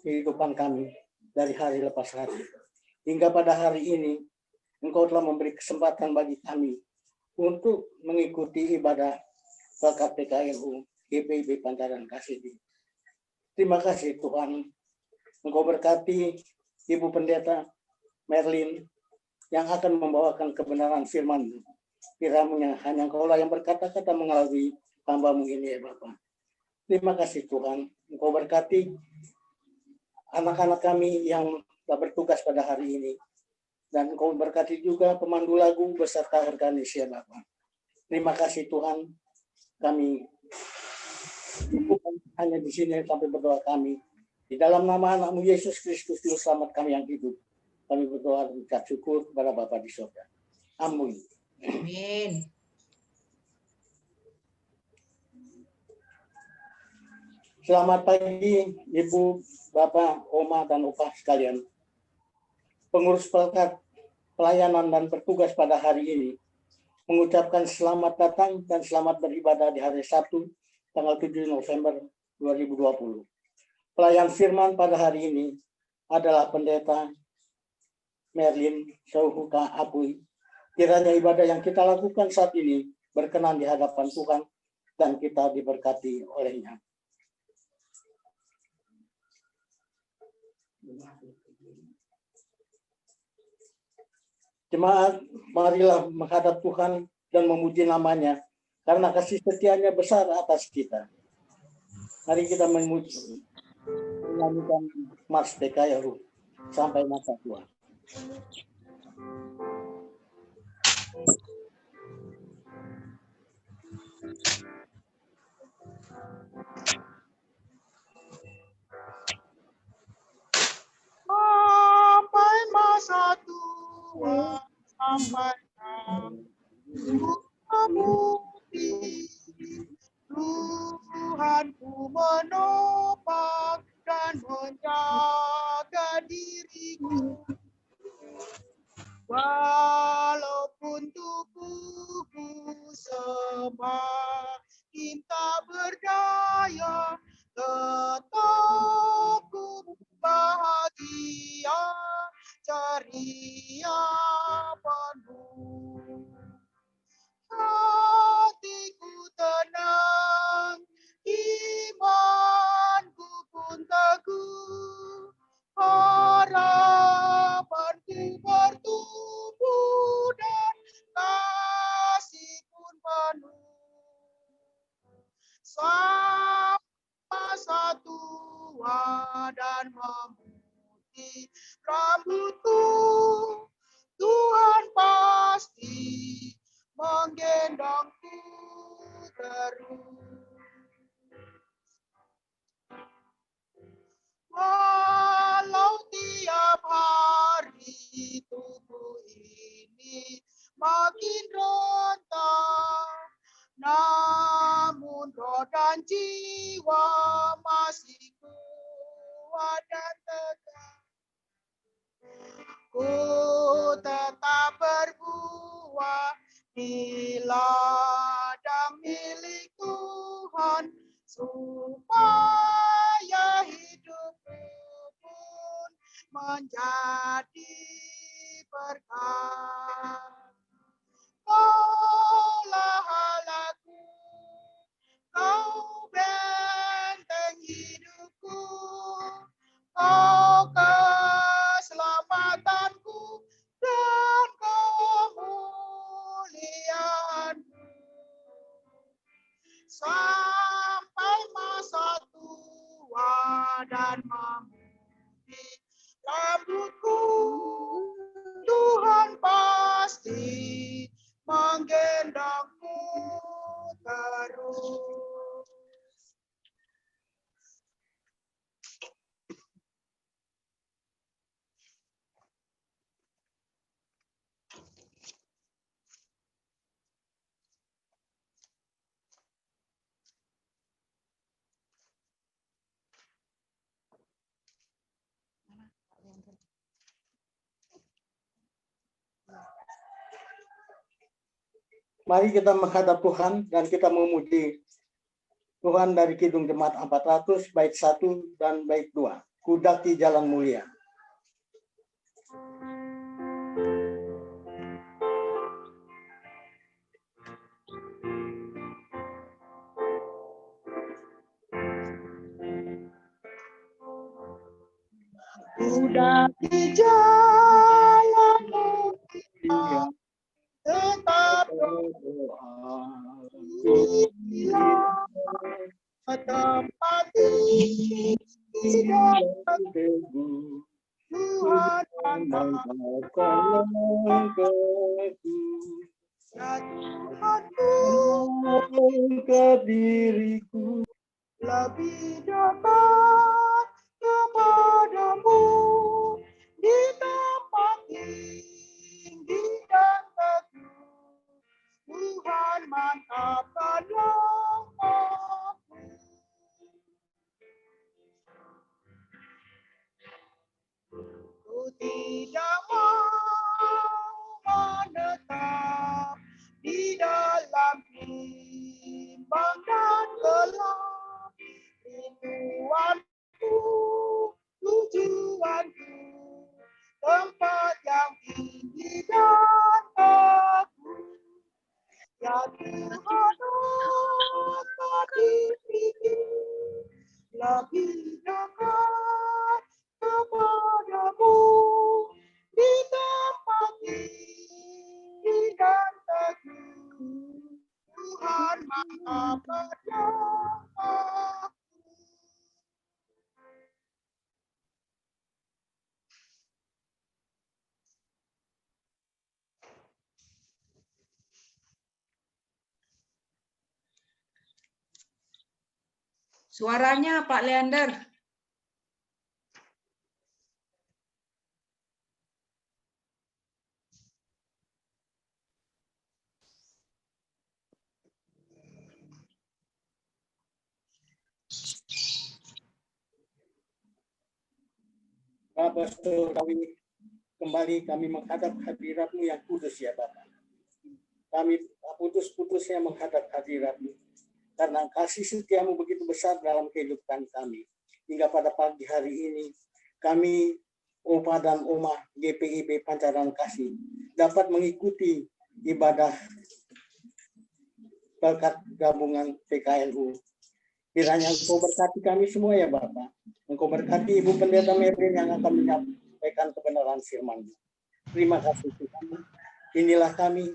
kehidupan kami dari hari lepas hari. Hingga pada hari ini, Engkau telah memberi kesempatan bagi kami untuk mengikuti ibadah Bakat PKLU GPIB Pantaran Kasih. Terima kasih Tuhan. Engkau berkati Ibu Pendeta Merlin yang akan membawakan kebenaran firman Kiramu yang hanya Engkaulah yang berkata-kata melalui hamba-Mu ini ya Bapa. Terima kasih Tuhan. Engkau berkati anak-anak kami yang telah bertugas pada hari ini. Dan Engkau berkati juga pemandu lagu beserta organis ya Bapa. Terima kasih Tuhan. Kami bukan hanya di sini sampai berdoa kami. Di dalam nama anak-Mu Yesus Kristus, Juru Selamat kami yang hidup. Kami berdoa dan mengucap syukur kepada Bapa di surga. Amin. Amin. Selamat pagi Ibu, Bapak, Oma, dan Opa sekalian. Pengurus Pelkat Pelayanan dan Bertugas pada hari ini mengucapkan selamat datang dan selamat beribadah di hari Sabtu, tanggal 7 November 2020. Pelayan firman pada hari ini adalah Pendeta Merlin Sauhuka Apui. Kiranya ibadah yang kita lakukan saat ini berkenan di hadapan Tuhan dan kita diberkati olehnya. Jemaat, marilah menghadap Tuhan dan memuji namanya, karena kasih setianya besar atas kita. Mari kita memuji, menyanyikan Mars PKLU sampai masa tua. Sampai masa tua, sampai memuji Tuhanku menopang dan menjaga diriku. Walaupun tubuhku semakin tak berdaya, tetap ku bahagia, ceria penuh. Hatiku tenang, imanku pun teguh, harapanku bertumbuh dan kasih pun penuh. Masa tua dan memutih rambutku, Tuhan pasti menggendongku terus. Walau tiap hari tubuh ini makin rentah, namun roh dan jiwa masih kuat dan tegar. Ku tetap berbuah di ladang milik Tuhan, supaya hidupku pun menjadi berkah. Kaulah halaku, Kau benteng hidupku, Kau keselamatanku dan kemuliaanku. Sampai masa tua dan memutih rambutku, Tuhan pasti menggendongku terus. Mari kita menghadap Tuhan dan kita memuji Tuhan dari Kidung Jemaat 400, bait 1 dan bait 2. kudaki jalan mulia. Kudaki jalan mulia, tetap tempat tidak Tuhan angkat diriku lebih dekat kepadamu di tempat tinggi dan teguh. Tuhan mantapkanlah aku. Ku tidak mau menetap di dalam bimbang dan gelap. Rinduanku, tujuanku, tempat yang tinggi dan teguh. Ya Tuhan, angkat diriku lebih dekat kepadamu di tempat tinggi dan teguh. Tuhan mantapkanlah aku. Suaranya Pak Leander. Bapa Surgawi, kembali kami menghadap hadirat-Mu yang kudus ya Bapa. Kami putus-putusnya menghadap hadirat-Mu. Karena kasih setia-Mu begitu besar dalam kehidupan kami. Hingga pada pagi hari ini, kami, Opa dan Oma GPIB Pancaran Kasih, dapat mengikuti ibadah berkat gabungan PKNU. Kiranya Engkau berkati kami semua ya Bapak. Engkau berkati Ibu Pendeta Merlin yang akan menyampaikan kebenaran firman-Mu. Terima kasih Tuhan. Inilah kami,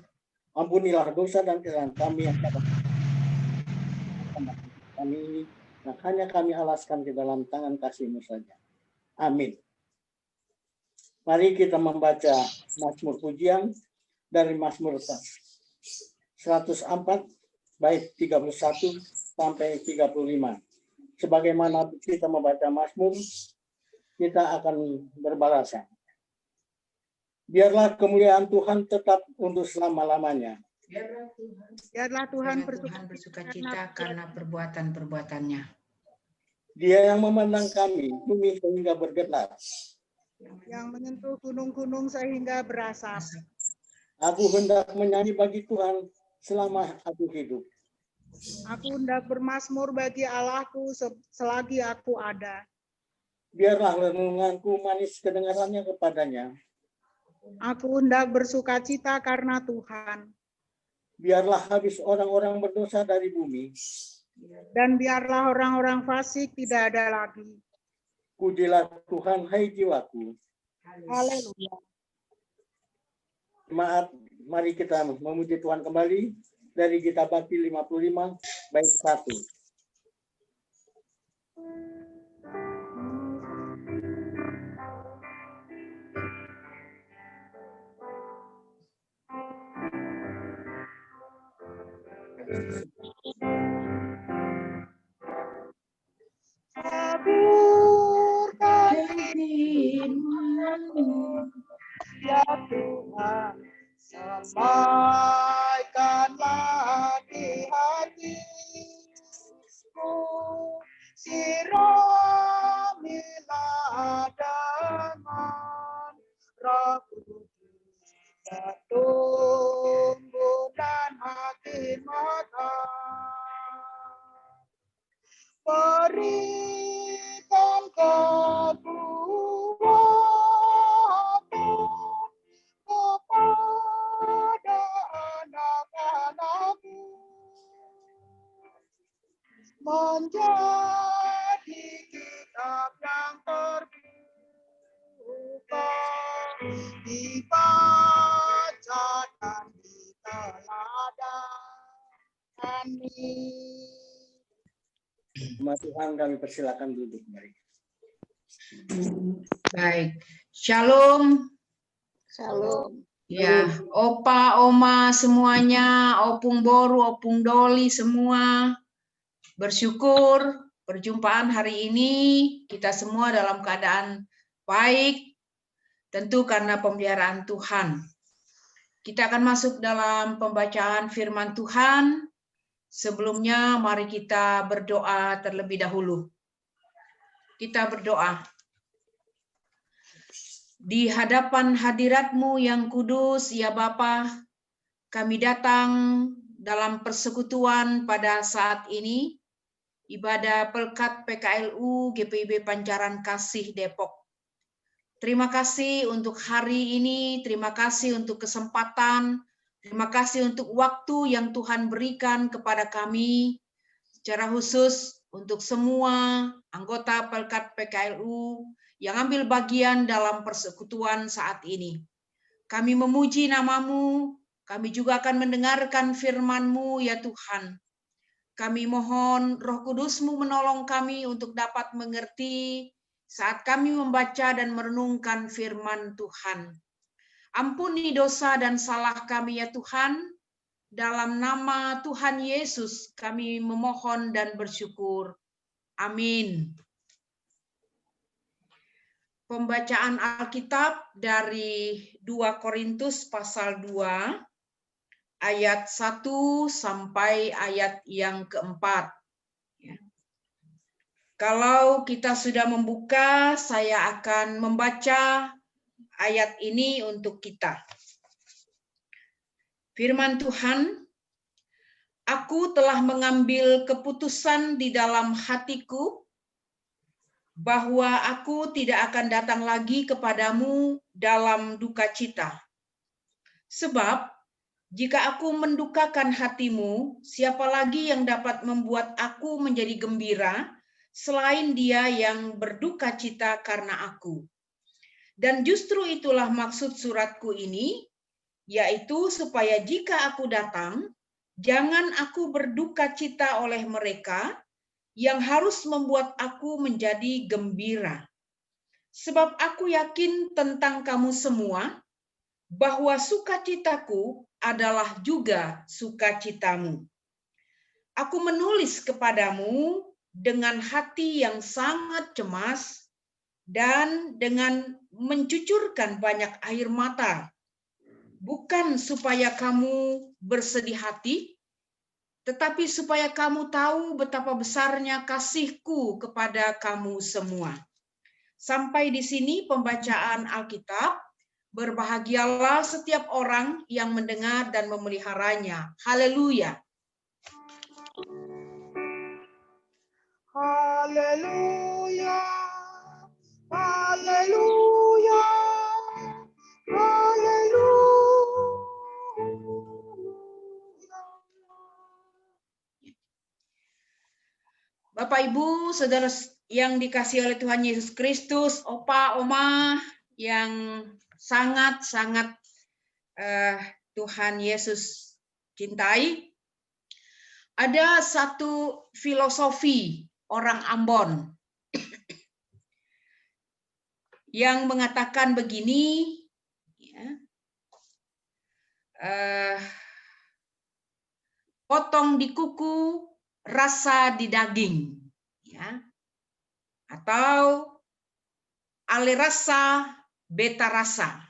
ampunilah dosa dan kesalahan kami yang pada kami ini, yang hanya kami alaskan ke dalam tangan kasih-Mu saja. Amin. Mari kita membaca Mazmur Pujian dari Mazmur 104 bait 31 sampai 35. Sebagaimana kita membaca Mazmur, kita akan berbalasan. Biarlah kemuliaan Tuhan tetap untuk selama-lamanya. Biarlah Tuhan bersuka cita karena perbuatan-perbuatannya. Dia yang memandang kami, bumi sehingga bergetar. Yang menyentuh gunung-gunung sehingga berasap. Aku hendak menyanyi bagi Tuhan selama aku hidup. Aku hendak bermazmur bagi Allahku selagi aku ada. Biarlah renunganku manis kedengarannya kepadanya. Aku hendak bersuka cita karena Tuhan. Biarlah habis orang-orang berdosa dari bumi. Dan biarlah orang-orang fasik tidak ada lagi. Pujilah Tuhan, hai jiwaku. Haleluya. Jemaat, mari kita memuji Tuhan kembali dari Gita Bakti 55 bait 1. Taburkan ya Tuhan, sampaikanlah di hatiku, siramilah dengan Roh Kudus, dan tumbuh dan makin matang. Berikan kepada dibaca dan diteladani. Umat Tuhan, kami persilakan duduk. Mari. Baik. Shalom. Shalom. Ya, opa, oma semuanya, opung boru, opung doli semua. Bersyukur perjumpaan hari ini kita semua dalam keadaan baik, tentu karena pemeliharaan Tuhan. Kita akan masuk dalam pembacaan firman Tuhan. Sebelumnya mari kita berdoa terlebih dahulu. Kita berdoa. Di hadapan hadirat-Mu yang kudus, ya Bapa, kami datang dalam persekutuan pada saat ini, ibadah Pelkat PKLU GPIB Pancaran Kasih Depok. Terima kasih untuk hari ini, terima kasih untuk kesempatan, terima kasih untuk waktu yang Tuhan berikan kepada kami, secara khusus untuk semua anggota Pelkat PKLU yang ambil bagian dalam persekutuan saat ini. Kami memuji nama-Mu, kami juga akan mendengarkan firman-Mu ya Tuhan. Kami mohon Roh Kudus-Mu menolong kami untuk dapat mengerti saat kami membaca dan merenungkan firman Tuhan. Ampuni dosa dan salah kami ya Tuhan. Dalam nama Tuhan Yesus kami memohon dan bersyukur. Amin. Pembacaan Alkitab dari 2 Korintus pasal 2 ayat 1 sampai ayat yang keempat. Kalau kita sudah membuka, saya akan membaca ayat ini untuk kita. Firman Tuhan, aku telah mengambil keputusan di dalam hatiku bahwa aku tidak akan datang lagi kepadamu dalam duka cita. Sebab, jika aku mendukakan hatimu, siapa lagi yang dapat membuat aku menjadi gembira selain Dia yang berduka cita karena aku? Dan justru itulah maksud suratku ini, yaitu supaya jika aku datang, jangan aku berduka cita oleh mereka yang harus membuat aku menjadi gembira. Sebab aku yakin tentang kamu semua, bahwa sukacitaku adalah juga sukacitamu. Aku menulis kepadamu dengan hati yang sangat cemas dan dengan mencucurkan banyak air mata, bukan supaya kamu bersedih hati, tetapi supaya kamu tahu betapa besarnya kasihku kepada kamu semua. Sampai di sini pembacaan Alkitab. Berbahagialah setiap orang yang mendengar dan memeliharanya. Haleluya. Haleluya. Haleluya. Haleluya. Bapak, Ibu, saudara yang dikasihi oleh Tuhan Yesus Kristus, opa, oma yang sangat-sangat Tuhan Yesus cintai. Ada satu filosofi orang Ambon yang mengatakan begini, potong di kuku, rasa di daging, atau ale rasa, beta rasa,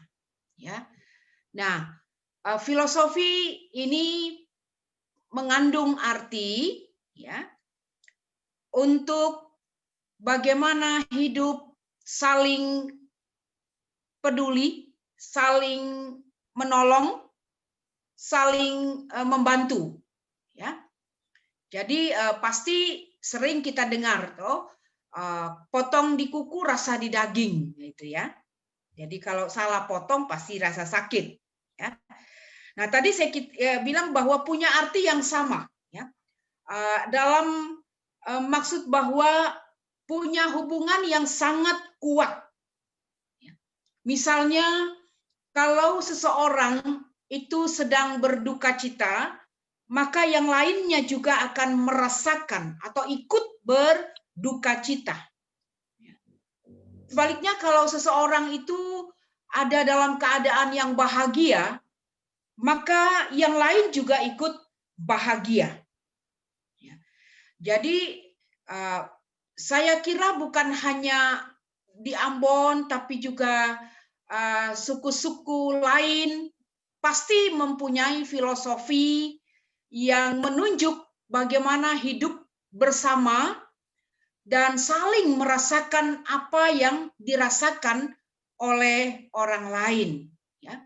Nah, filosofi ini mengandung arti, untuk bagaimana hidup saling peduli, saling menolong, saling membantu, Jadi pasti sering kita dengar toh, potong di kuku rasa di daging, gitu ya. Jadi kalau salah potong pasti rasa sakit, Nah tadi saya bilang bahwa punya arti yang sama, dalam maksud bahwa punya hubungan yang sangat kuat. Misalnya kalau seseorang itu sedang berduka cita, maka yang lainnya juga akan merasakan atau ikut berduka cita. Sebaliknya kalau seseorang itu ada dalam keadaan yang bahagia, maka yang lain juga ikut bahagia. Jadi saya kira bukan hanya di Ambon, tapi juga suku-suku lain pasti mempunyai filosofi yang menunjuk bagaimana hidup bersama dan saling merasakan apa yang dirasakan oleh orang lain. Ya.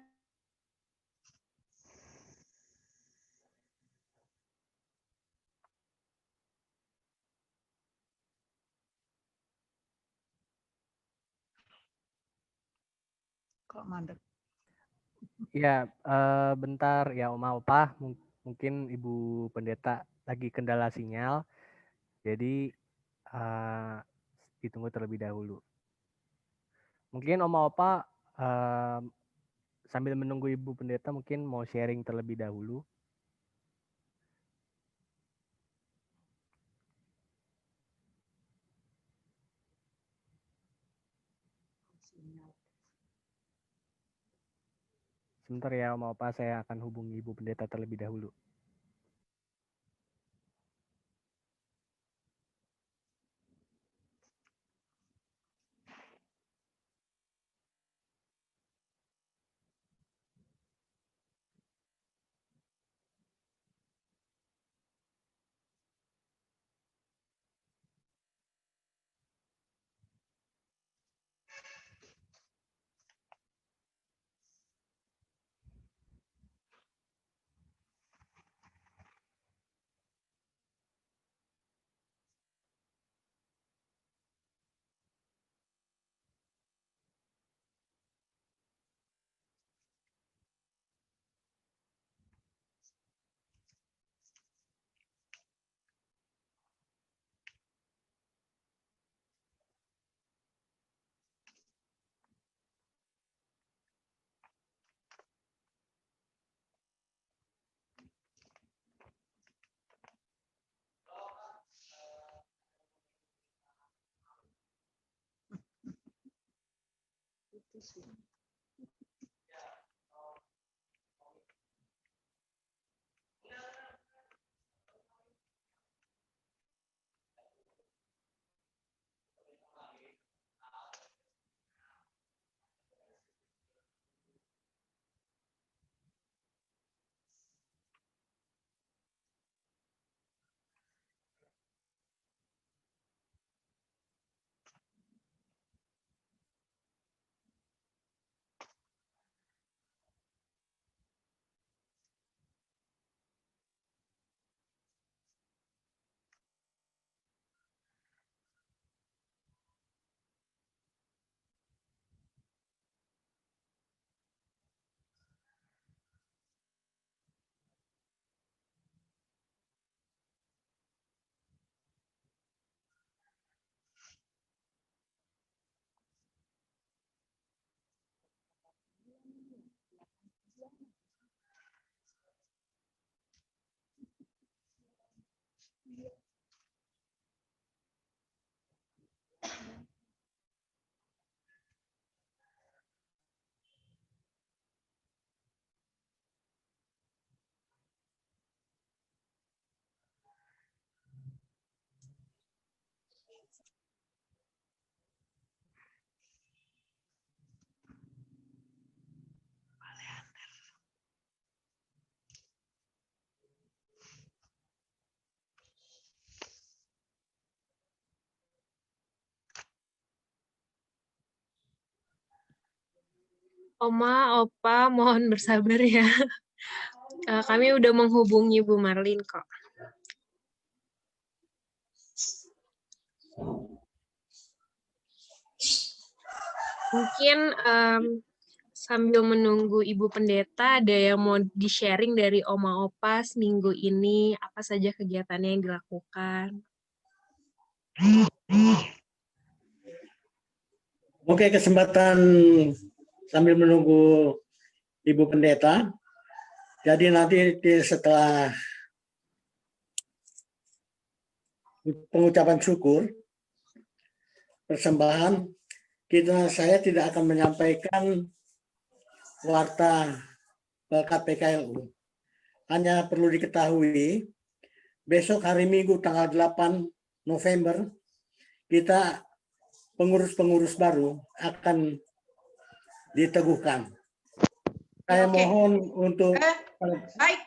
Kok mandek? Ya, bentar ya Oma Opa, mungkin Ibu Pendeta lagi kendala sinyal, jadi ditunggu terlebih dahulu. Mungkin Oma Opa sambil menunggu Ibu Pendeta mungkin mau sharing terlebih dahulu. Sebentar ya Oma Opa, saya akan hubungi Ibu Pendeta terlebih dahulu. Oma, Opa, mohon bersabar ya. Kami udah menghubungi Bu Marlin kok. Mungkin sambil menunggu Ibu Pendeta, ada yang mau di-sharing dari Oma Opa seminggu ini, apa saja kegiatannya yang dilakukan? Oke, kesempatan sambil menunggu Ibu Pendeta. Jadi nanti setelah pengucapan syukur, persembahan, saya tidak akan menyampaikan warta Pelkat PKLU. Hanya perlu diketahui, besok hari Minggu tanggal 8 November, kita pengurus-pengurus baru akan diteguhkan. Saya Oke. mohon untuk Baik.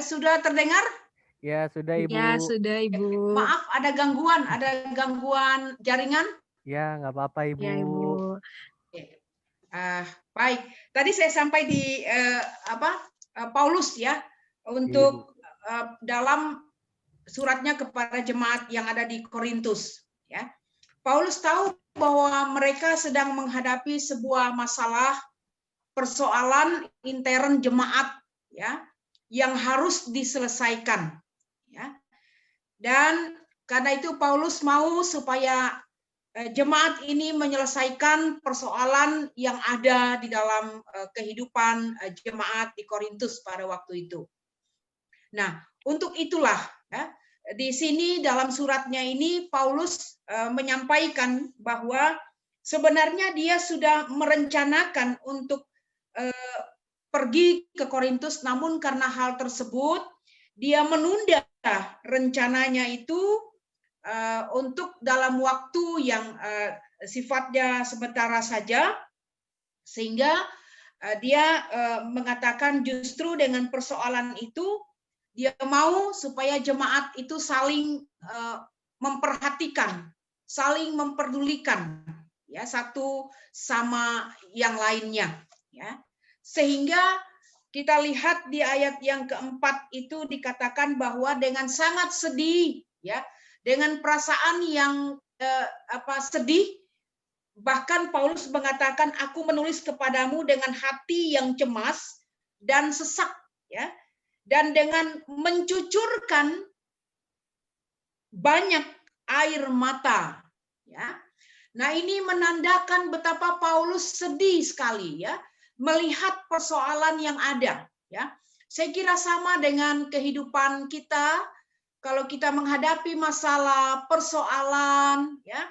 Sudah terdengar? Ya, sudah Ibu. Ya, sudah Ibu. Maaf, ada gangguan jaringan? Ya, nggak apa-apa Ibu. Ya, Ibu. Baik. Tadi saya sampai di Paulus ya, untuk dalam suratnya kepada jemaat yang ada di Korintus ya. Paulus tahu bahwa mereka sedang menghadapi sebuah masalah, persoalan intern jemaat ya, yang harus diselesaikan ya. Dan karena itu Paulus mau supaya jemaat ini menyelesaikan persoalan yang ada di dalam kehidupan jemaat di Korintus pada waktu itu. Nah, untuk itulah ya, di sini dalam suratnya ini Paulus menyampaikan bahwa sebenarnya dia sudah merencanakan untuk pergi ke Korintus, namun karena hal tersebut dia menunda rencananya itu untuk dalam waktu yang sifatnya sementara saja, sehingga dia mengatakan justru dengan persoalan itu dia mau supaya jemaat itu saling memperhatikan, saling memperdulikan ya, satu sama yang lainnya ya. Sehingga kita lihat di ayat yang keempat itu dikatakan bahwa dengan sangat sedih ya, dengan perasaan yang sedih, bahkan Paulus mengatakan, aku menulis kepadamu dengan hati yang cemas dan sesak ya, dan dengan mencucurkan banyak air mata ya. Nah, ini menandakan betapa Paulus sedih sekali ya melihat persoalan yang ada ya. Saya kira sama dengan kehidupan kita. Kalau kita menghadapi masalah, persoalan, ya,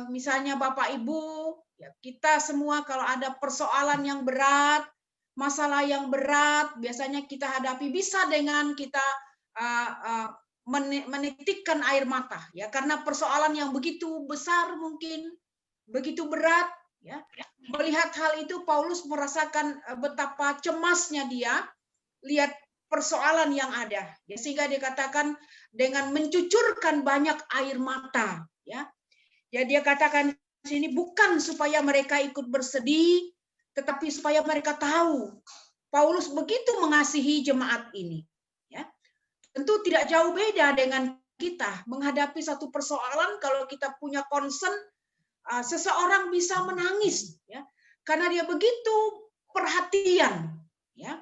misalnya Bapak Ibu, ya, kita semua kalau ada persoalan yang berat, masalah yang berat, biasanya kita hadapi bisa dengan kita menitikkan air mata, ya, karena persoalan yang begitu besar mungkin, begitu berat, ya. Melihat hal itu, Paulus merasakan betapa cemasnya dia lihat persoalan yang ada, ya, sehingga dikatakan dengan mencucurkan banyak air mata, ya. Ya, dia katakan di sini bukan supaya mereka ikut bersedih, tetapi supaya mereka tahu Paulus begitu mengasihi jemaat ini, ya. Tentu tidak jauh beda dengan kita menghadapi satu persoalan. Kalau kita punya concern, seseorang bisa menangis, ya, karena dia begitu perhatian, ya,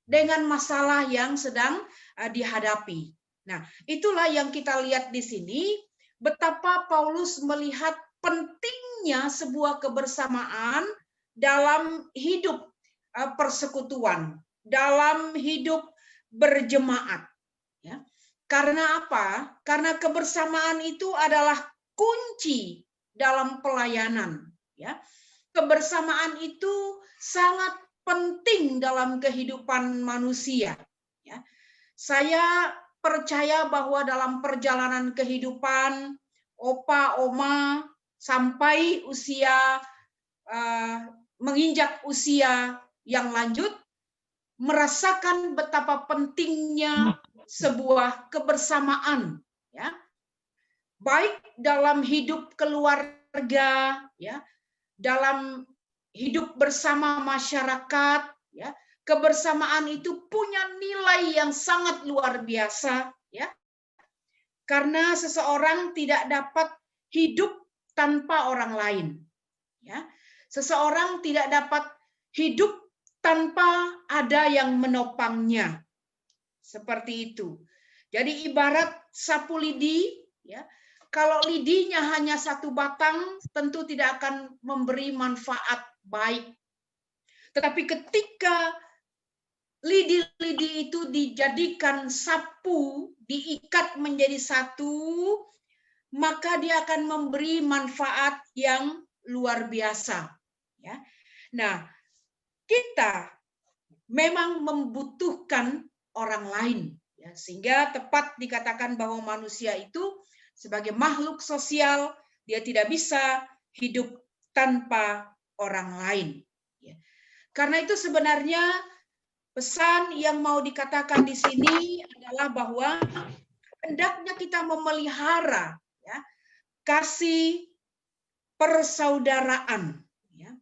dengan masalah yang sedang dihadapi. Nah, itulah yang kita lihat di sini, betapa Paulus melihat pentingnya sebuah kebersamaan dalam hidup persekutuan, dalam hidup berjemaat. Ya. Karena apa? Karena kebersamaan itu adalah kunci dalam pelayanan. Ya. Kebersamaan itu sangat penting dalam kehidupan manusia. Ya. Saya percaya bahwa dalam perjalanan kehidupan, opa, oma, sampai usia menginjak usia yang lanjut, merasakan betapa pentingnya sebuah kebersamaan, ya, baik dalam hidup keluarga, ya, dalam hidup bersama masyarakat, ya, kebersamaan itu punya nilai yang sangat luar biasa, ya, karena seseorang tidak dapat hidup tanpa orang lain, ya, seseorang tidak dapat hidup tanpa ada yang menopangnya, seperti itu. Jadi ibarat sapu lidi, ya, Kalau lidinya hanya satu batang, tentu tidak akan memberi manfaat baik. Tetapi ketika lidi-lidi itu dijadikan sapu, diikat menjadi satu, maka dia akan memberi manfaat yang luar biasa. Ya. Nah, kita memang membutuhkan orang lain, ya, sehingga tepat dikatakan bahwa manusia itu sebagai makhluk sosial, dia tidak bisa hidup tanpa orang lain. Ya. Karena itu sebenarnya pesan yang mau dikatakan di sini adalah bahwa hendaknya kita memelihara, ya, kasih persaudaraan. Ya.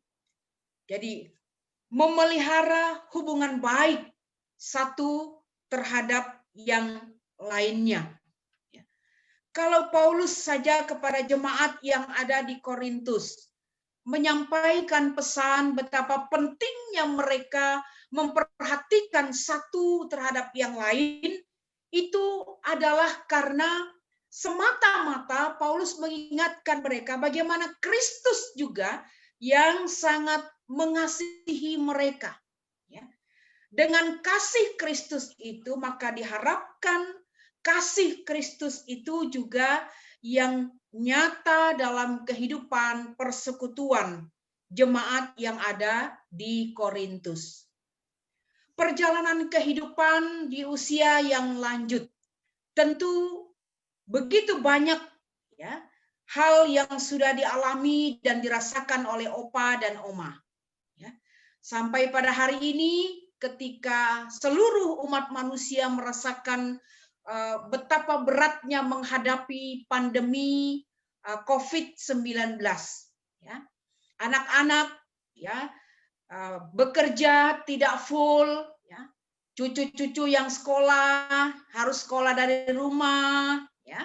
Jadi memelihara hubungan baik satu terhadap yang lainnya. Kalau Paulus saja kepada jemaat yang ada di Korintus menyampaikan pesan betapa pentingnya mereka memperhatikan satu terhadap yang lain, itu adalah karena semata-mata Paulus mengingatkan mereka bagaimana Kristus juga yang sangat mengasihi mereka. Dengan kasih Kristus itu maka diharapkan kasih Kristus itu juga yang nyata dalam kehidupan persekutuan jemaat yang ada di Korintus. Perjalanan kehidupan di usia yang lanjut tentu begitu banyak, ya, hal yang sudah dialami dan dirasakan oleh opa dan oma. Ya. Sampai pada hari ini ketika seluruh umat manusia merasakan betapa beratnya menghadapi pandemi COVID-19, ya. Anak-anak, ya, bekerja tidak full, ya. Cucu-cucu yang sekolah harus sekolah dari rumah, ya.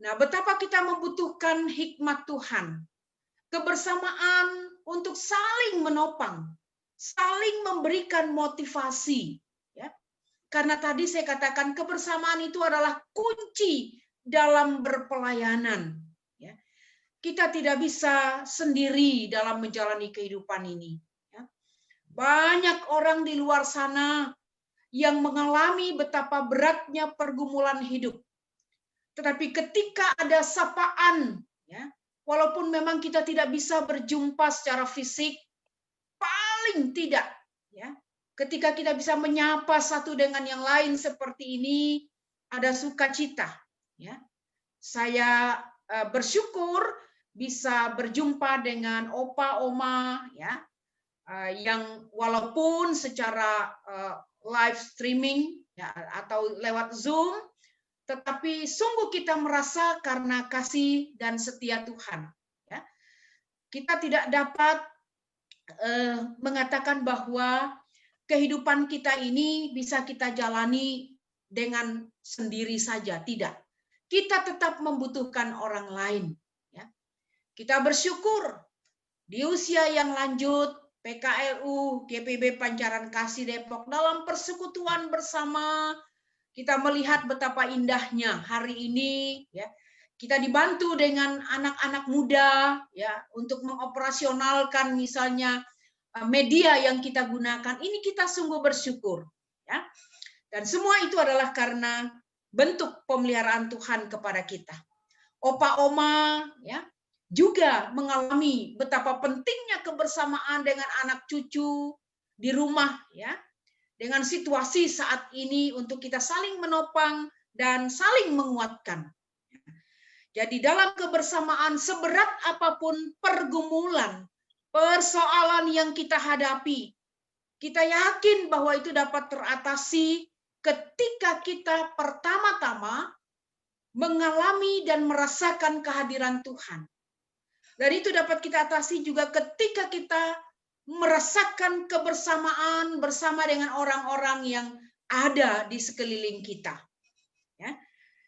Nah, betapa kita membutuhkan hikmat Tuhan, kebersamaan untuk saling menopang, saling memberikan motivasi. Karena tadi saya katakan kebersamaan itu adalah kunci dalam berpelayanan. Ya. Kita tidak bisa sendiri dalam menjalani kehidupan ini. Ya. Banyak orang di luar sana yang mengalami betapa beratnya pergumulan hidup. Tetapi ketika ada sapaan, ya, walaupun memang kita tidak bisa berjumpa secara fisik, paling tidak, ya, ketika kita bisa menyapa satu dengan yang lain seperti ini, ada sukacita. Ya. Saya bersyukur bisa berjumpa dengan opa, oma, ya, yang walaupun secara live streaming, ya, atau lewat Zoom, tetapi sungguh kita merasa karena kasih dan setia Tuhan. Ya. Kita tidak dapat mengatakan bahwa kehidupan kita ini bisa kita jalani dengan sendiri saja, tidak. Kita tetap membutuhkan orang lain. Ya. Kita bersyukur di usia yang lanjut, PKLU, GPB Pancaran Kasih Depok dalam persekutuan bersama, kita melihat betapa indahnya hari ini. Ya. Kita dibantu dengan anak-anak muda, ya, untuk mengoperasionalkan misalnya media yang kita gunakan. Ini kita sungguh bersyukur, ya. Dan semua itu adalah karena bentuk pemeliharaan Tuhan kepada kita. Opa oma, ya, juga mengalami betapa pentingnya kebersamaan dengan anak cucu di rumah, ya. Dengan situasi saat ini untuk kita saling menopang dan saling menguatkan. Jadi dalam kebersamaan seberat apapun pergumulan, persoalan yang kita hadapi, kita yakin bahwa itu dapat teratasi ketika kita pertama-tama mengalami dan merasakan kehadiran Tuhan. Dan itu dapat kita atasi juga ketika kita merasakan kebersamaan bersama dengan orang-orang yang ada di sekeliling kita. Ya.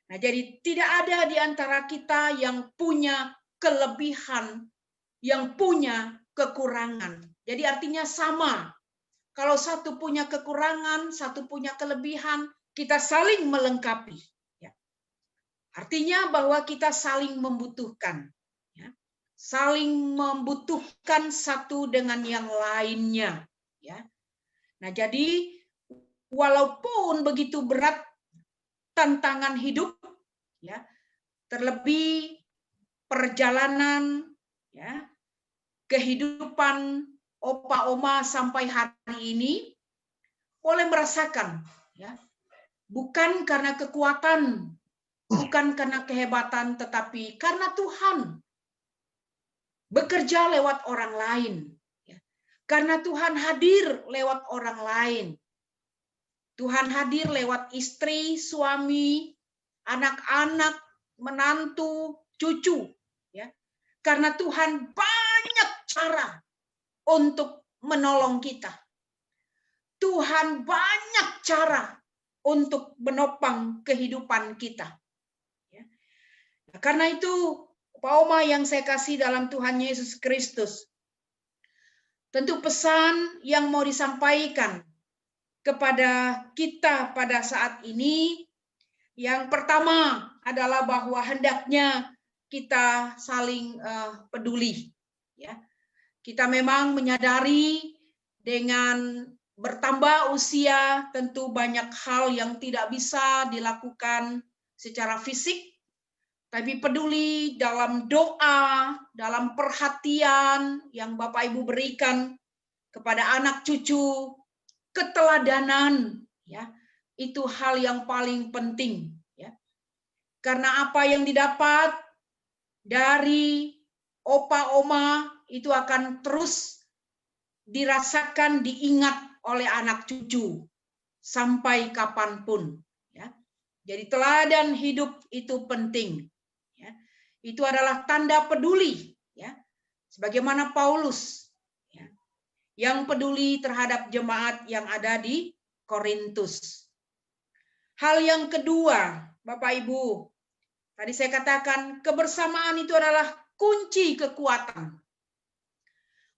Nah, jadi tidak ada di antara kita yang punya kelebihan, yang punya kekurangan. Jadi artinya sama. Kalau satu punya kekurangan, satu punya kelebihan, kita saling melengkapi. Ya. Artinya bahwa kita saling membutuhkan, ya. Saling membutuhkan satu dengan yang lainnya, ya. Nah, jadi walaupun begitu berat tantangan hidup, ya, terlebih perjalanan, ya, kehidupan opa oma sampai hari ini, boleh merasakan, ya, bukan karena kekuatan, bukan karena kehebatan, tetapi karena Tuhan bekerja lewat orang lain, ya. Karena Tuhan hadir lewat orang lain. Tuhan hadir lewat istri, suami, anak-anak, menantu, cucu, ya. Karena Tuhan banyak cara untuk menolong kita. Tuhan banyak cara untuk menopang kehidupan kita. Ya. Nah, karena itu, Pak Oma yang saya kasih dalam Tuhan Yesus Kristus, tentu pesan yang mau disampaikan kepada kita pada saat ini, yang pertama adalah bahwa hendaknya kita saling peduli. Ya. Kita memang menyadari dengan bertambah usia tentu banyak hal yang tidak bisa dilakukan secara fisik, tapi peduli dalam doa, dalam perhatian yang Bapak Ibu berikan kepada anak cucu, keteladanan, ya, itu hal yang paling penting, ya. Karena apa yang didapat dari opa oma itu akan terus dirasakan, diingat oleh anak cucu sampai kapanpun, ya. Jadi teladan hidup itu penting, ya. Itu adalah tanda peduli, ya. Sebagaimana Paulus, ya, yang peduli terhadap jemaat yang ada di Korintus. Hal yang kedua, Bapak Ibu, tadi saya katakan kebersamaan itu adalah kunci kekuatan.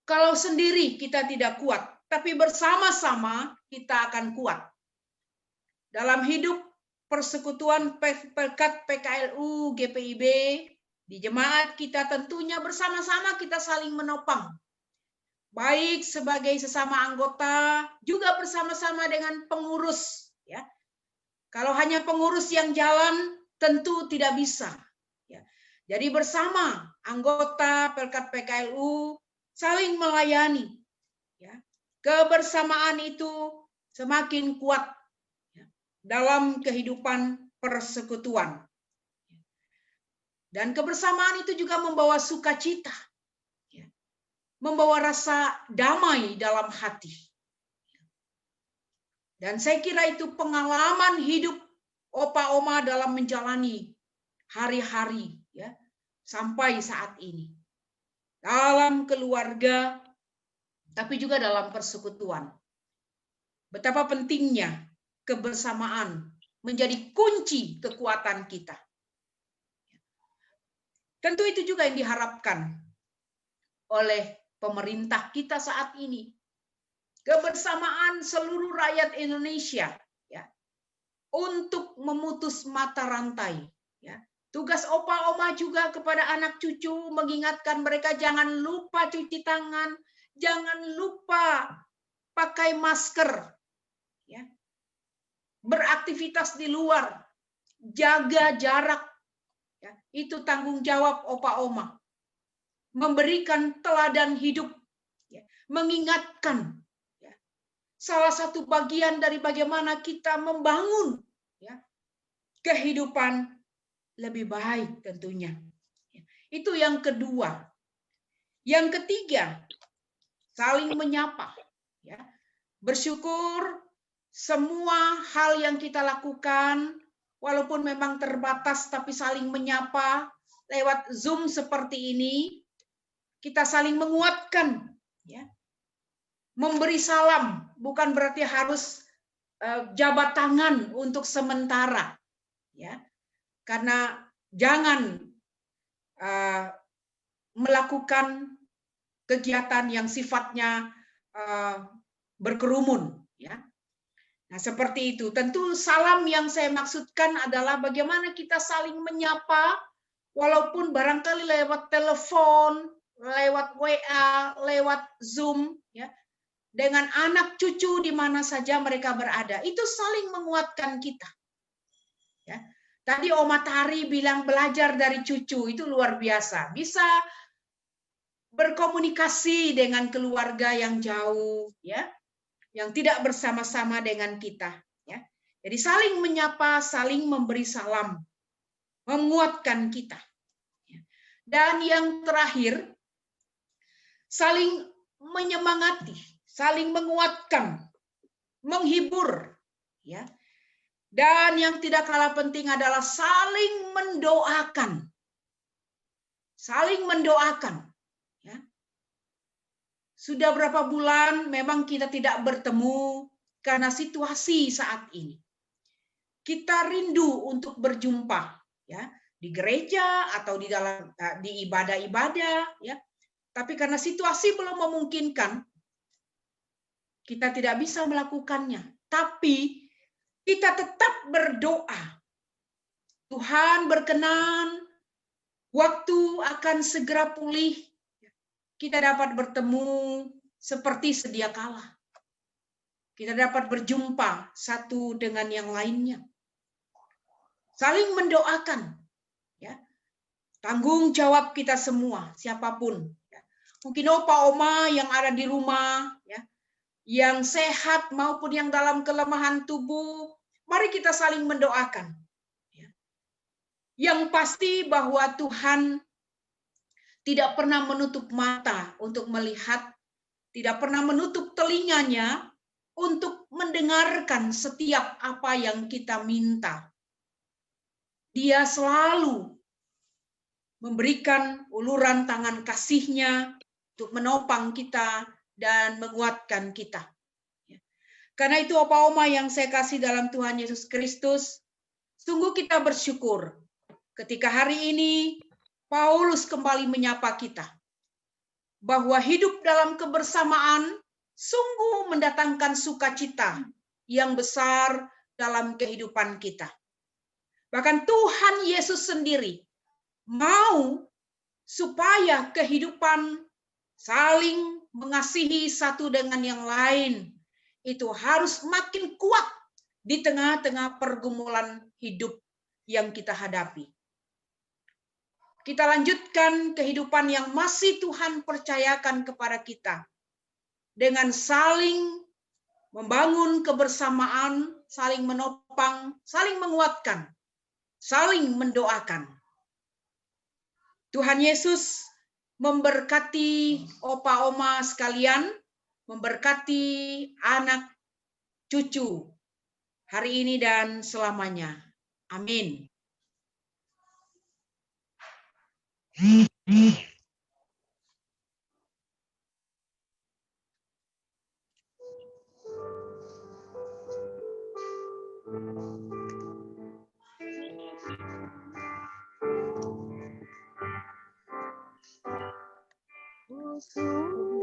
Kalau sendiri kita tidak kuat, tapi bersama-sama kita akan kuat. Dalam hidup persekutuan Pekat PKLU GPIB, di jemaat kita tentunya bersama-sama kita saling menopang. Baik sebagai sesama anggota, juga bersama-sama dengan pengurus, ya. Kalau hanya pengurus yang jalan, tentu tidak bisa, ya. Jadi bersama anggota Pekat PKLU saling melayani, ya. Kebersamaan itu semakin kuat, ya, dalam kehidupan persekutuan. Dan kebersamaan itu juga membawa sukacita, ya, membawa rasa damai dalam hati. Dan saya kira itu pengalaman hidup opa oma dalam menjalani hari-hari, ya, sampai saat ini. Dalam keluarga, tapi juga dalam persekutuan. Betapa pentingnya kebersamaan menjadi kunci kekuatan kita. Tentu itu juga yang diharapkan oleh pemerintah kita saat ini. Kebersamaan seluruh rakyat Indonesia, ya, untuk memutus mata rantai, ya. Tugas opa oma juga kepada anak cucu mengingatkan mereka jangan lupa cuci tangan, jangan lupa pakai masker, ya. Beraktivitas di luar, jaga jarak, ya. Itu tanggung jawab opa oma. Memberikan teladan hidup, ya. Mengingatkan, ya. Salah satu bagian dari bagaimana kita membangun, ya, kehidupan lebih baik tentunya. Itu yang kedua. Yang ketiga, saling menyapa, ya. Bersyukur semua hal yang kita lakukan, walaupun memang terbatas, tapi saling menyapa lewat Zoom seperti ini, kita saling menguatkan, ya. Memberi salam bukan berarti harus jabat tangan untuk sementara, ya. Karena jangan melakukan kegiatan yang sifatnya berkerumun, ya. Nah, seperti itu. Tentu salam yang saya maksudkan adalah bagaimana kita saling menyapa, walaupun barangkali lewat telepon, lewat WA, lewat Zoom, ya, dengan anak cucu di mana saja mereka berada. Itu saling menguatkan kita. Ya. Tadi Oma Tari bilang belajar dari cucu, itu luar biasa. Bisa berkomunikasi dengan keluarga yang jauh, ya, yang tidak bersama-sama dengan kita. Ya. Jadi saling menyapa, saling memberi salam, menguatkan kita. Dan yang terakhir, saling menyemangati, saling menguatkan, menghibur. Ya. Dan yang tidak kalah penting adalah saling mendoakan. Saling mendoakan. Ya. Sudah berapa bulan memang kita tidak bertemu karena situasi saat ini. Kita rindu untuk berjumpa, ya, di gereja atau di ibadah-ibadah, ya. Tapi karena situasi belum memungkinkan, kita tidak bisa melakukannya. Tapi kita tetap berdoa. Tuhan berkenan, waktu akan segera pulih. Kita dapat bertemu seperti sedia kala. Kita dapat berjumpa satu dengan yang lainnya. Saling mendoakan. Ya. Tanggung jawab kita semua, siapapun. Ya. Mungkin opa oma yang ada di rumah, ya, yang sehat maupun yang dalam kelemahan tubuh, mari kita saling mendoakan. Ya. Yang pasti bahwa Tuhan tidak pernah menutup mata untuk melihat, tidak pernah menutup telinganya untuk mendengarkan setiap apa yang kita minta. Dia selalu memberikan uluran tangan kasih-Nya untuk menopang kita dan menguatkan kita. Karena itu Opa Oma yang saya kasih dalam Tuhan Yesus Kristus, sungguh kita bersyukur ketika hari ini Paulus kembali menyapa kita, bahwa hidup dalam kebersamaan sungguh mendatangkan sukacita yang besar dalam kehidupan kita. Bahkan Tuhan Yesus sendiri mau supaya kehidupan saling mengasihi satu dengan yang lain itu harus makin kuat di tengah-tengah pergumulan hidup yang kita hadapi. Kita lanjutkan kehidupan yang masih Tuhan percayakan kepada kita dengan saling membangun kebersamaan, saling menopang, saling menguatkan, saling mendoakan. Tuhan Yesus memberkati opa oma sekalian, memberkati anak cucu hari ini dan selamanya. Amin.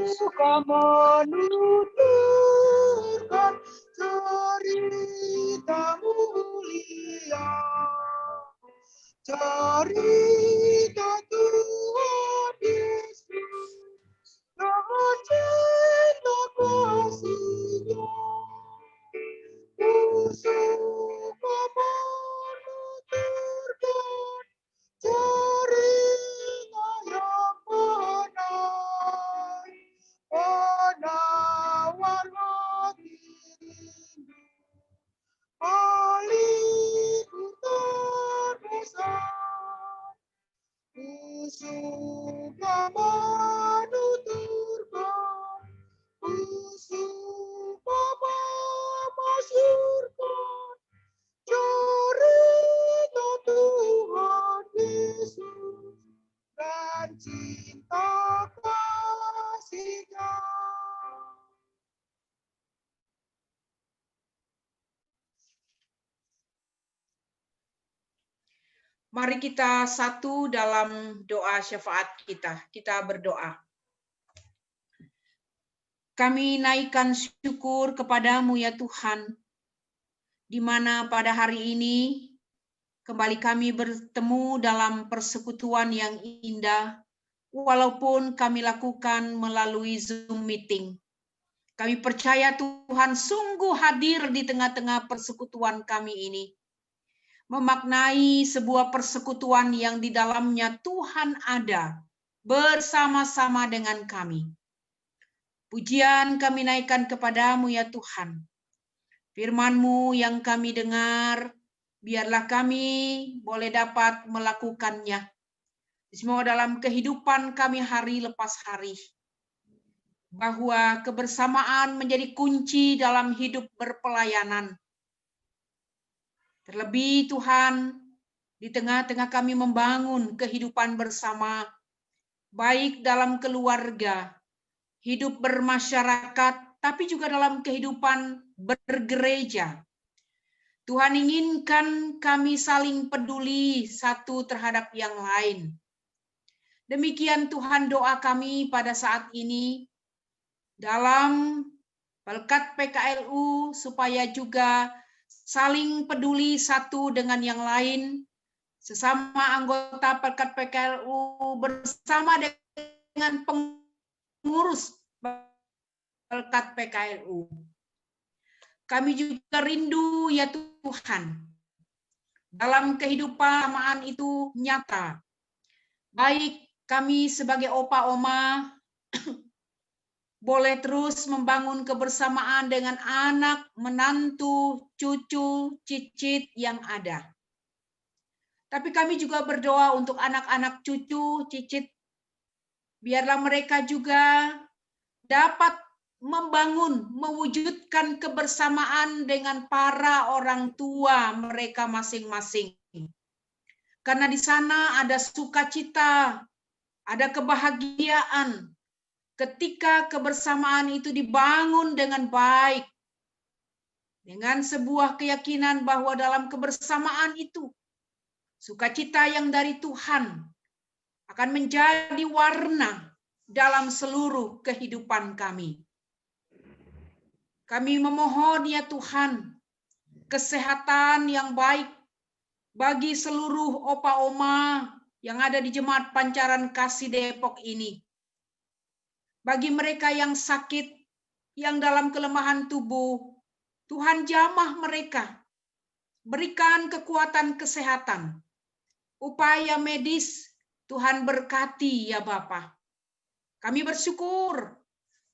Suka menuturkan cerita mulia, cerita Tuhan Yesus dan cinta kasih-Nya. Ku suka menuturkan cerita yang benar, penawar hati rindu, aliku terbesar. Ku suka menuturkan, ku suka memasyurkan cerita Tuhan Yesus dan cinta kasih-Nya. Mari kita satu dalam doa syafaat kita. Kita berdoa. Kami naikkan syukur kepadamu ya Tuhan, di mana pada hari ini kembali kami bertemu dalam persekutuan yang indah, walaupun kami lakukan melalui Zoom meeting. Kami percaya Tuhan sungguh hadir di tengah-tengah persekutuan kami ini. Memaknai sebuah persekutuan yang di dalamnya Tuhan ada bersama-sama dengan kami. Pujian kami naikkan kepadamu ya Tuhan. Firman-Mu yang kami dengar, biarlah kami boleh dapat melakukannya. Semua dalam kehidupan kami hari lepas hari. Bahwa kebersamaan menjadi kunci dalam hidup berpelayanan. Terlebih Tuhan, di tengah-tengah kami membangun kehidupan bersama, baik dalam keluarga, hidup bermasyarakat, tapi juga dalam kehidupan bergereja. Tuhan inginkan kami saling peduli satu terhadap yang lain. Demikian Tuhan doa kami pada saat ini dalam Pelkat PKLU supaya juga saling peduli satu dengan yang lain, sesama anggota Pelkat PKLU bersama dengan pengurus Pelkat PKLU. Kami juga rindu ya Tuhan, dalam kehidupan samaan itu nyata. Baik kami sebagai opa oma boleh terus membangun kebersamaan dengan anak, menantu, cucu, cicit yang ada. Tapi kami juga berdoa untuk anak-anak cucu, cicit, biarlah mereka juga dapat membangun, mewujudkan kebersamaan dengan para orang tua mereka masing-masing. Karena di sana ada sukacita, ada kebahagiaan, ketika kebersamaan itu dibangun dengan baik, dengan sebuah keyakinan bahwa dalam kebersamaan itu, sukacita yang dari Tuhan akan menjadi warna dalam seluruh kehidupan kami. Kami memohon ya Tuhan, kesehatan yang baik bagi seluruh opa oma yang ada di Jemaat Pancaran Kasih Depok ini. Bagi mereka yang sakit, yang dalam kelemahan tubuh, Tuhan jamah mereka. Berikan kekuatan kesehatan. Upaya medis, Tuhan berkati ya Bapa. Kami bersyukur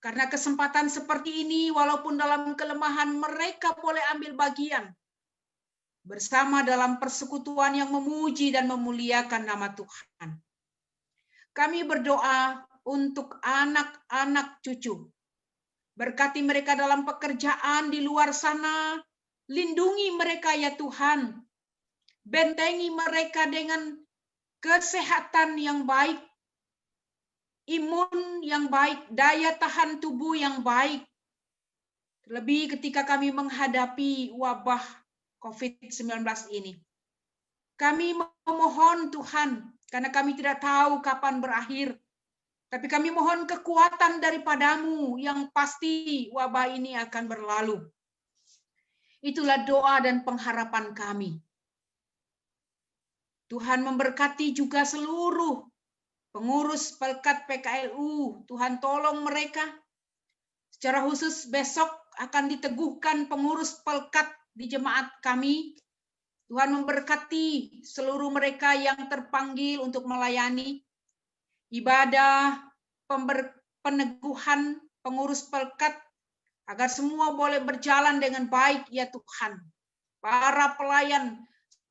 karena kesempatan seperti ini, walaupun dalam kelemahan mereka boleh ambil bagian. Bersama dalam persekutuan yang memuji dan memuliakan nama Tuhan. Kami berdoa untuk anak-anak cucu. Berkati mereka dalam pekerjaan di luar sana. Lindungi mereka ya Tuhan. Bentengi mereka dengan kesehatan yang baik. Imun yang baik. Daya tahan tubuh yang baik. Terlebih ketika kami menghadapi wabah COVID-19 ini. Kami memohon Tuhan, karena kami tidak tahu kapan berakhir. Tapi kami mohon kekuatan daripadamu yang pasti wabah ini akan berlalu. Itulah doa dan pengharapan kami. Tuhan memberkati juga seluruh pengurus Pelkat PKLU. Tuhan tolong mereka. Secara khusus besok akan diteguhkan pengurus Pelkat di jemaat kami. Tuhan memberkati seluruh mereka yang terpanggil untuk melayani ibadah peneguhan pengurus Pelkat, agar semua boleh berjalan dengan baik ya Tuhan. Para pelayan,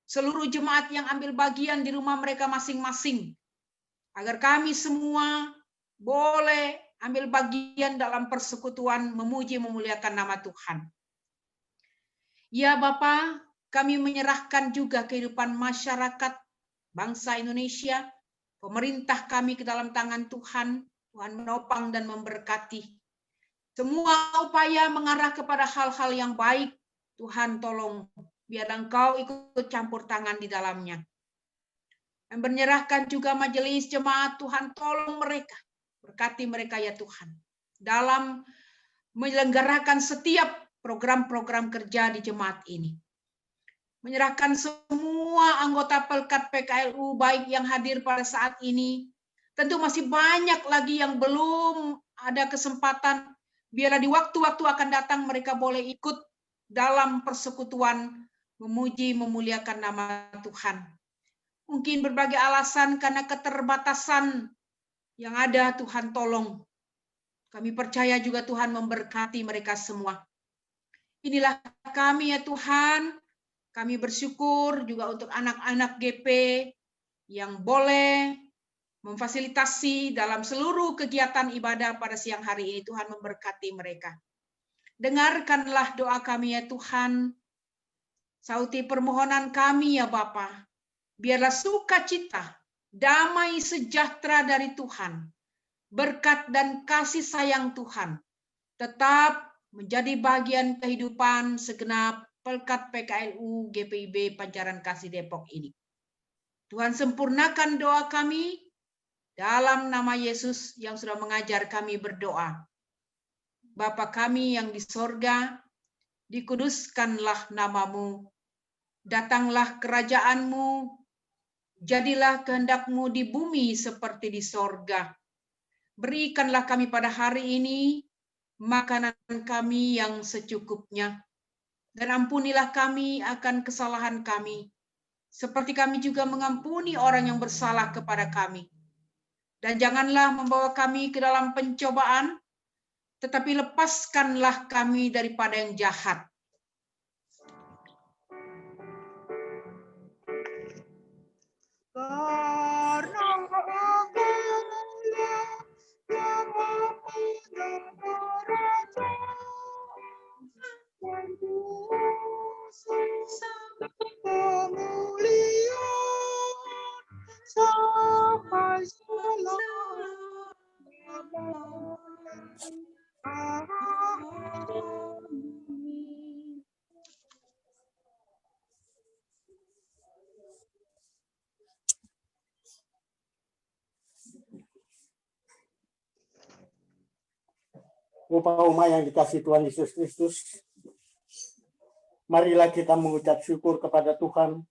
seluruh jemaat yang ambil bagian di rumah mereka masing-masing, agar kami semua boleh ambil bagian dalam persekutuan memuji memuliakan nama Tuhan. Ya Bapa, kami menyerahkan juga kehidupan masyarakat bangsa Indonesia, pemerintah kami ke dalam tangan Tuhan. Tuhan menopang dan memberkati. Semua upaya mengarah kepada hal-hal yang baik, Tuhan tolong, biar Engkau ikut campur tangan di dalamnya. Dan menyerahkan juga majelis jemaat, Tuhan tolong mereka, berkati mereka ya Tuhan. Dalam menyelenggarakan setiap program-program kerja di jemaat ini. menyerahkan semua anggota Pelkat PKLU baik yang hadir pada saat ini. Tentu masih banyak lagi yang belum ada kesempatan. Biarlah di waktu-waktu akan datang mereka boleh ikut dalam persekutuan memuji memuliakan nama Tuhan. Mungkin berbagai alasan karena keterbatasan yang ada, Tuhan tolong. Kami percaya juga Tuhan memberkati mereka semua. Inilah kami ya Tuhan. Kami bersyukur juga untuk anak-anak GP yang boleh memfasilitasi dalam seluruh kegiatan ibadah pada siang hari ini. Tuhan memberkati mereka. Dengarkanlah doa kami ya Tuhan. Sauti permohonan kami ya Bapa. Biarlah sukacita, damai sejahtera dari Tuhan, berkat dan kasih sayang Tuhan tetap menjadi bagian kehidupan segenap Pelkat PKLU GPIB Pancaran Kasih Depok ini. Tuhan sempurnakan doa kami dalam nama Yesus yang sudah mengajar kami berdoa. Bapa kami yang di sorga, dikuduskanlah namamu, datanglah kerajaanmu, jadilah kehendak-Mu di bumi seperti di sorga. Berikanlah kami pada hari ini makanan kami yang secukupnya. Dan ampunilah kami akan kesalahan kami, seperti kami juga mengampuni orang yang bersalah kepada kami. Dan janganlah membawa kami ke dalam pencobaan, tetapi lepaskanlah kami daripada yang jahat. Karena Engkaulah yang memegang kerajaan dan kuasa kemuliaan sampai selama-lamanya. Amin. Umat yang dikasihi Tuhan Yesus Kristus, marilah kita mengucap syukur kepada Tuhan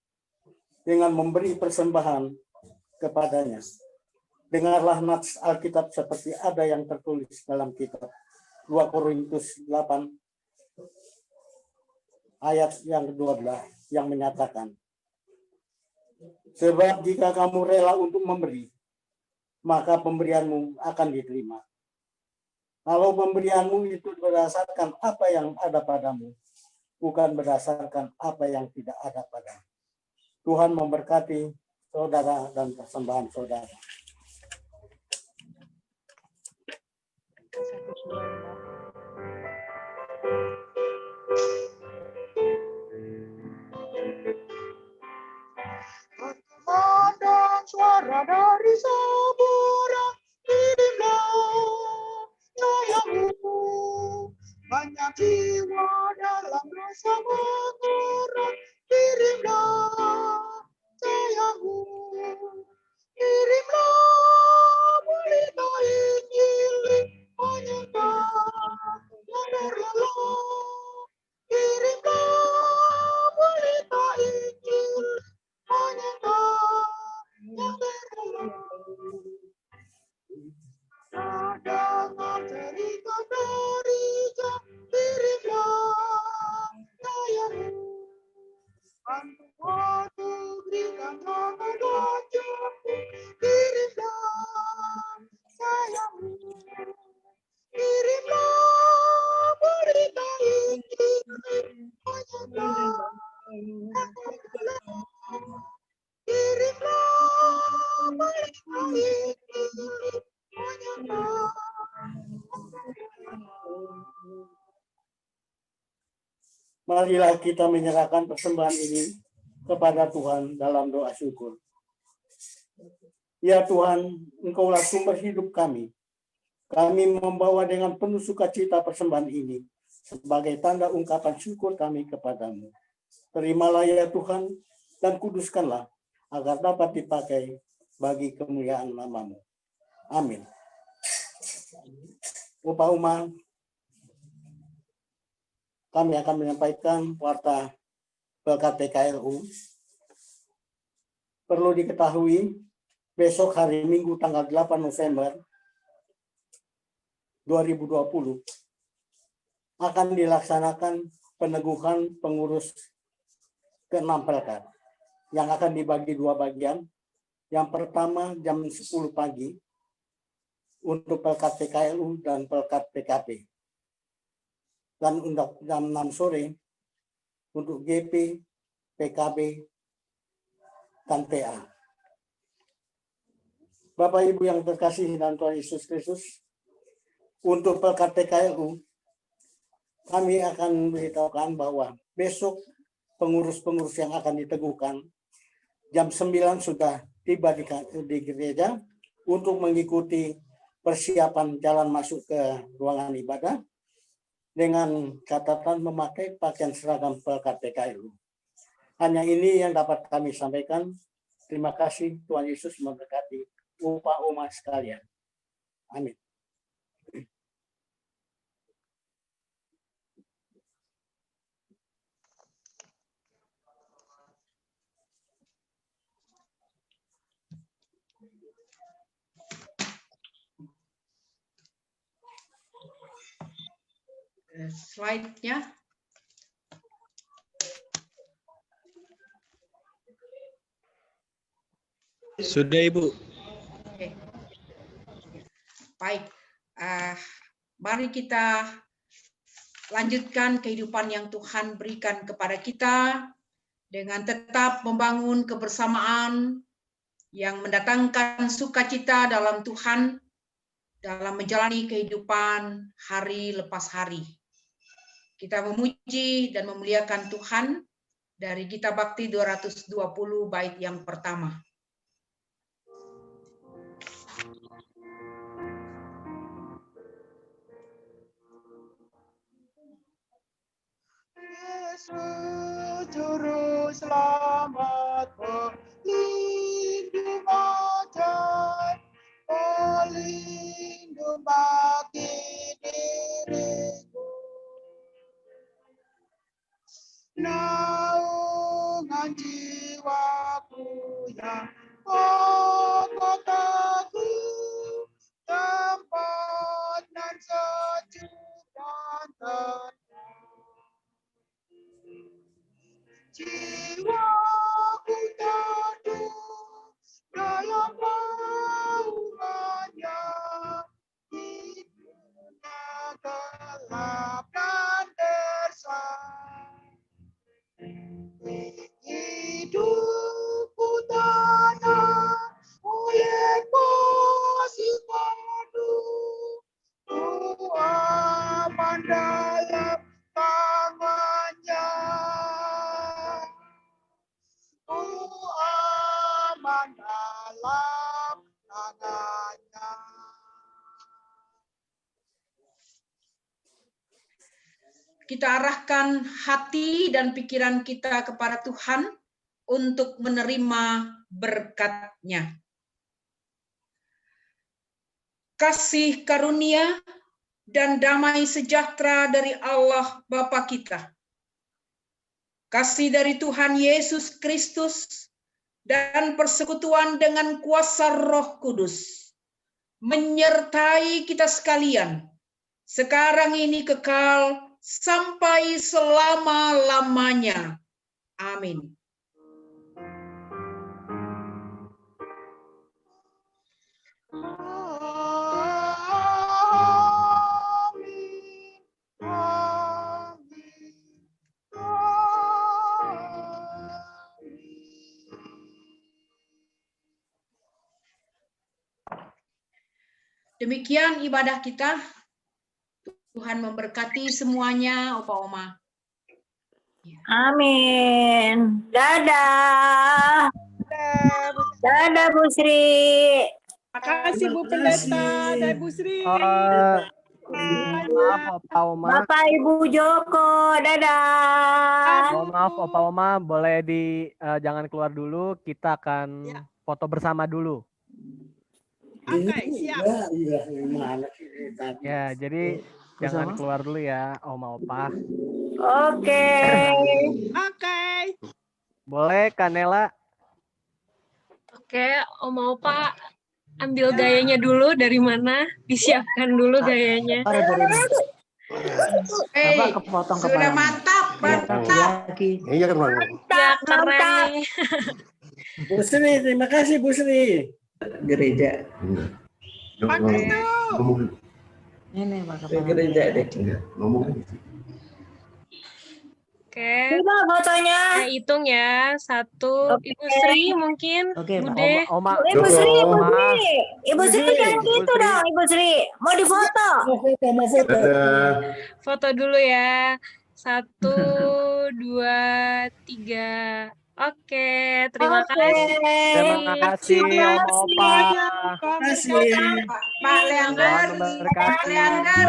dengan memberi persembahan kepadanya. Dengarlah nats Alkitab seperti ada yang tertulis dalam kitab 2 Korintus 8 ayat yang ke-12 yang menyatakan, sebab jika kamu rela untuk memberi, maka pemberianmu akan diterima. Kalau pemberianmu itu berdasarkan apa yang ada padamu, bukan berdasarkan apa yang tidak ada padamu. Tuhan memberkati saudara dan persembahan saudara. Berkumandang suara dari seberang, kirimlah cahayamu. Banyak jiwa dalam dosa bergerak, kirimlah cahayamu. Kirimlah berita Injil, menyebar yang terlelah. Kirimlah berita Injil, menyebar yang terlelah. Dengar cerita dari jam, kirimlah cahayamu. Bantu aku berikan tangan dan jemput, kirimlah cahayamu. Kirimlah berita Injil, menyebar yang terlelah. Kirimlah berita Injil, menyebar. Marilah kita menyerahkan persembahan ini kepada Tuhan dalam doa syukur. Ya Tuhan, Engkaulah sumber hidup kami. Kami membawa dengan penuh sukacita persembahan ini sebagai tanda ungkapan syukur kami kepadamu. Terimalah ya Tuhan dan kuduskanlah agar dapat dipakai bagi kemuliaan nama-Mu. Amin. Umpama kami akan menyampaikan warta Pelkat PKLU. Perlu diketahui, besok hari Minggu tanggal 8 November 2020 akan dilaksanakan peneguhan pengurus ke-6 Pelkat yang akan dibagi 2 bagian. Yang pertama jam 10 pagi untuk Pelkat PKLU dan Pelkat PKP. Dan untuk jam 6 sore untuk GP, PKB, dan TA. Bapak Ibu yang terkasih dalam Tuhan Yesus Kristus, untuk Pelkat PKLU, kami akan memberitahukan bahwa besok pengurus-pengurus yang akan diteguhkan jam 9 sudah tiba di gereja untuk mengikuti persiapan jalan masuk ke ruangan ibadah dengan catatan memakai pakaian seragam Pelkat PKLU. Hanya ini yang dapat kami sampaikan. Terima kasih, Tuhan Yesus memberkati umat sekalian. Amin. Slide-nya. Sudah, Ibu. Oke. Baik. Mari kita lanjutkan kehidupan yang Tuhan berikan kepada kita dengan tetap membangun kebersamaan yang mendatangkan sukacita dalam Tuhan dalam menjalani kehidupan hari lepas hari. Kita memuji dan memuliakan Tuhan dari Gita Bakti 220 bait yang pertama. Yesus Juru Selamat, pelindung ajaib, pelindung bagi diriku. Naungan jiwaku yang kokotaku, tempat nan sejuk dan tenang. Jiwaku teduh dalam naungannya, di dunia gelap dan gersang. Hidupku tanah oleh kasih penuh, ku aman dalam tangannya. Ku aman dalam tangannya. Kita arahkan hati dan pikiran kita kepada Tuhan untuk menerima berkat-Nya. Kasih karunia dan damai sejahtera dari Allah Bapa kita, kasih dari Tuhan Yesus Kristus, dan persekutuan dengan kuasa Roh Kudus menyertai kita sekalian, sekarang ini kekal sampai selama-lamanya. Amin. Demikian ibadah kita. Tuhan memberkati semuanya, Opa Oma. Amin. Dadah. Dadah Bu Sri. Makasih Bu Pendeta dan Bu Sri. Maaf Opa Oma. Bapak Ibu Joko, dadah. Mohon maaf Opa Oma, boleh jangan keluar dulu. Kita akan foto bersama dulu. Oke, siap. Iya, gimana sih? Ya, jadi Jangan keluar dulu ya, Oma Opa. Oke. Oke. Boleh, Kanela? Oke, Oma Opa ambil gayanya dulu dari mana? Disiapkan dulu gayanya. Hei, sudah mantap, mantap. Iya kan Bang? Ya, keren nih. Bu Sri, terima kasih Bu Sri. Gereja. Bagus tuh. Ke gereja deh. Oke, Coba fotonya. saya hitung ya. 1, Ibu Sri mungkin, Oke, Bude. Oma, Ibu Sri, Ibu Oma. Sri. Ibu Sri jangan gitu Sri. dong, Ibu Sri. Mau difoto. Mau foto. Foto dulu ya. 1, 2, 3. Oke, terima kasih. Terima kasih, Oma Opa. Terima kasih. Pak Leander, Tuhan memberkati. Pak Leander,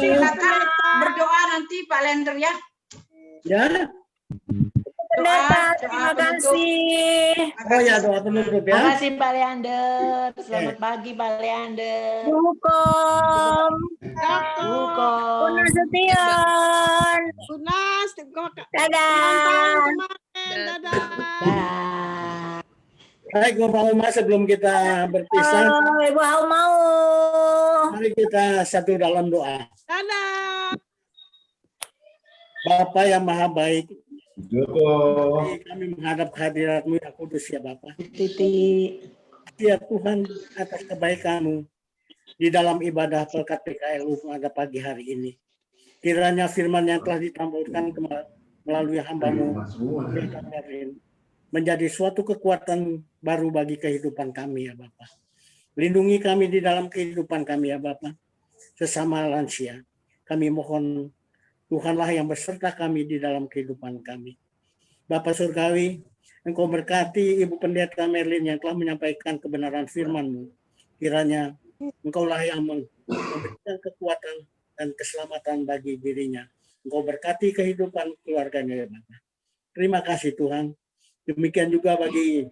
silakan berdoa nanti Pak Leander ya. Ya. Pendeta, Doa terima penutup. kasih. Oh ya, doa penutup ya. Makasih Pak Leander. Selamat pagi Pak Leander. Hukum. Hukum. Una Sution. Tunas. Dadah. Dadah. Dah. Baik, Bapak Oma, sebelum kita berpisah, Oh, Ibu Hau mau. mari kita satu dalam doa. Dadah. Bapa yang maha baik, kami menghadap kehadirat-Mu yang kudus ya Bapa. Titi. Ya Tuhan, atas kebaikan-Mu di dalam ibadah Pelkat PKLU pada pagi hari ini. Kiranya firman yang telah ditampilkan melalui hamba-Mu menjadi suatu kekuatan baru bagi kehidupan kami ya Bapa. Lindungi kami di dalam kehidupan kami ya Bapa. Sesama lansia, kami mohon Tuhanlah yang berserta kami di dalam kehidupan kami. Bapa Surgawi, Engkau berkati Ibu Pendeta Merlin yang telah menyampaikan kebenaran firman-Mu. Kiranya Engkaulah yang memberikan kekuatan dan keselamatan bagi dirinya. Engkau berkati kehidupan keluarganya ya Bapa. Terima kasih Tuhan. Demikian juga bagi